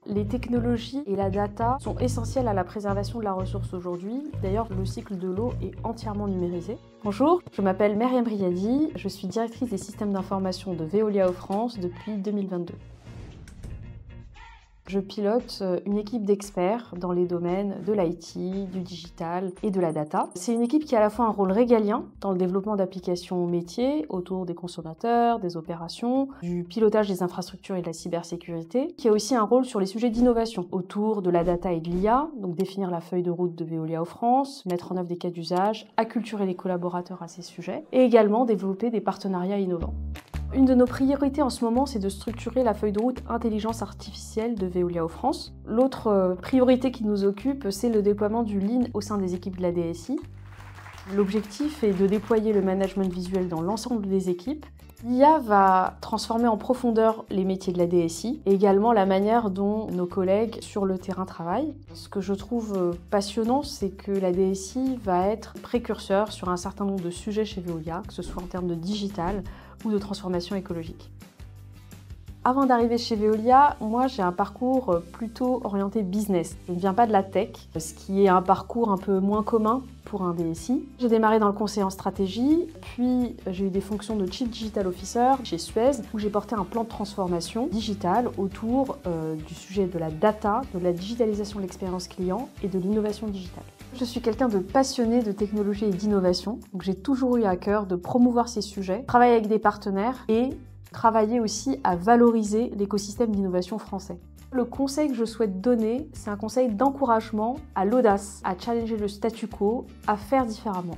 Les technologies et la data sont essentielles à la préservation de la ressource aujourd'hui. D'ailleurs, le cycle de l'eau est entièrement numérisé. Bonjour, je m'appelle Myriam Briady, je suis directrice des systèmes d'information de Veolia France depuis 2022. Je pilote une équipe d'experts dans les domaines de l'IT, du digital et de la data. C'est une équipe qui a à la fois un rôle régalien dans le développement d'applications métiers autour des consommateurs, des opérations, du pilotage des infrastructures et de la cybersécurité, qui a aussi un rôle sur les sujets d'innovation autour de la data et de l'IA, donc définir la feuille de route de Veolia France, mettre en œuvre des cas d'usage, acculturer les collaborateurs à ces sujets et également développer des partenariats innovants. Une de nos priorités en ce moment, c'est de structurer la feuille de route intelligence artificielle de Veolia France. L'autre priorité qui nous occupe, c'est le déploiement du Lean au sein des équipes de la DSI. L'objectif est de déployer le management visuel dans l'ensemble des équipes. L'IA va transformer en profondeur les métiers de la DSI et également la manière dont nos collègues sur le terrain travaillent. Ce que je trouve passionnant, c'est que la DSI va être précurseur sur un certain nombre de sujets chez Veolia, que ce soit en termes de digital ou de transformation écologique. Avant d'arriver chez Veolia, moi j'ai un parcours plutôt orienté business. Je ne viens pas de la tech, ce qui est un parcours un peu moins commun pour un DSI. J'ai démarré dans le conseil en stratégie, puis j'ai eu des fonctions de Chief Digital Officer chez Suez, où j'ai porté un plan de transformation digitale autour du sujet de la data, de la digitalisation de l'expérience client et de l'innovation digitale. Je suis quelqu'un de passionné de technologie et d'innovation, donc j'ai toujours eu à cœur de promouvoir ces sujets, travailler avec des partenaires et travailler aussi à valoriser l'écosystème d'innovation français. Le conseil que je souhaite donner, c'est un conseil d'encouragement à l'audace, à challenger le statu quo, à faire différemment.